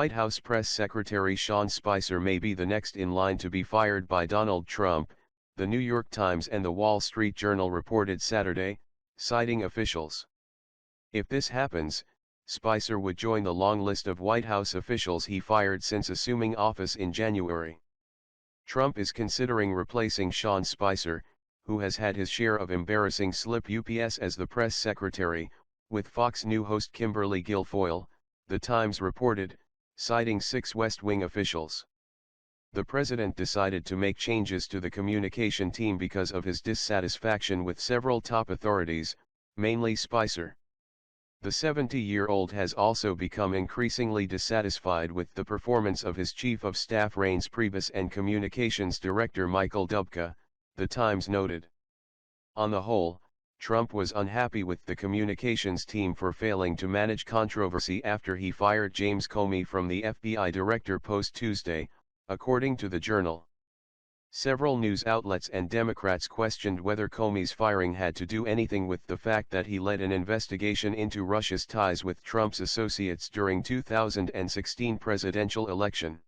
White House Press Secretary Sean Spicer may be the next in line to be fired by Donald Trump, the New York Times and the Wall Street Journal reported Saturday, citing officials. If this happens, Spicer would join the long list of White House officials he fired since assuming office in January. Trump is considering replacing Sean Spicer, who has had his share of embarrassing slip-ups as the press secretary, with Fox News host Kimberly Guilfoyle, The Times reported, citing 6 West Wing officials. The president decided to make changes to the communication team because of his dissatisfaction with several top authorities, mainly Spicer. The 70-year-old has also become increasingly dissatisfied with the performance of his chief of staff Reince Priebus and communications director Michael Dubke, The Times noted. On the whole, Trump was unhappy with the communications team for failing to manage controversy after he fired James Comey from the FBI director post Tuesday, according to the Journal. Several news outlets and Democrats questioned whether Comey's firing had to do anything with the fact that he led an investigation into Russia's ties with Trump's associates during 2016 presidential election.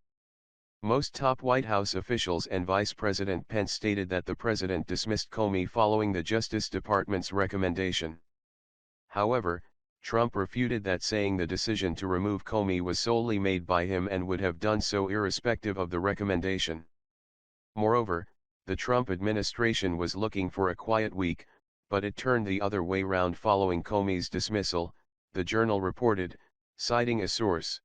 Most top White House officials and Vice President Pence stated that the president dismissed Comey following the Justice Department's recommendation. However, Trump refuted that, saying the decision to remove Comey was solely made by him and would have done so irrespective of the recommendation. Moreover, the Trump administration was looking for a quiet week, but it turned the other way round following Comey's dismissal, the Journal reported, citing a source.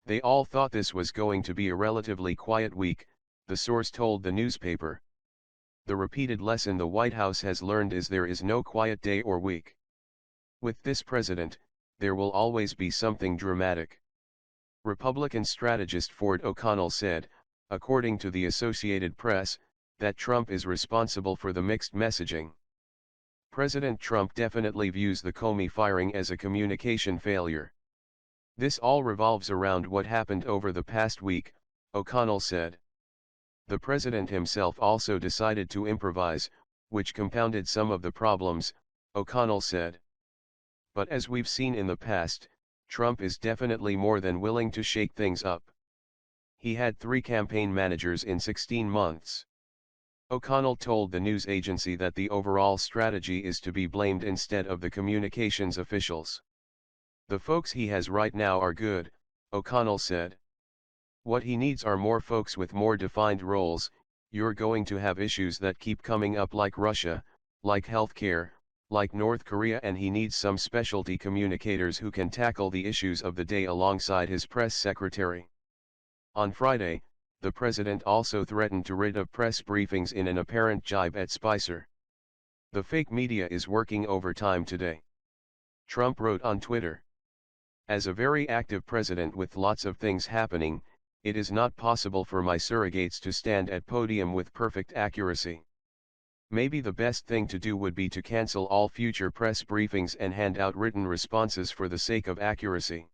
They all thought this was going to be a relatively quiet week, the source told the newspaper. The repeated lesson the White House has learned is there is no quiet day or week. With this president, there will always be something dramatic. Republican strategist Ford O'Connell said, according to the Associated Press, that Trump is responsible for the mixed messaging. President Trump definitely views the Comey firing as a communication failure. This all revolves around what happened over the past week, O'Connell said. The president himself also decided to improvise, which compounded some of the problems, O'Connell said. But as we've seen in the past, Trump is definitely more than willing to shake things up. He had 3 campaign managers in 16 months. O'Connell told the news agency that the overall strategy is to be blamed instead of the communications officials. The folks he has right now are good, O'Connell said. What he needs are more folks with more defined roles. You're going to have issues that keep coming up, like Russia, like healthcare, like North Korea, and he needs some specialty communicators who can tackle the issues of the day alongside his press secretary. On Friday, the president also threatened to rid of press briefings in an apparent jibe at Spicer. The fake media is working overtime today, Trump wrote on Twitter. As a very active president with lots of things happening, it is not possible for my surrogates to stand at podium with perfect accuracy. Maybe the best thing to do would be to cancel all future press briefings and hand out written responses for the sake of accuracy.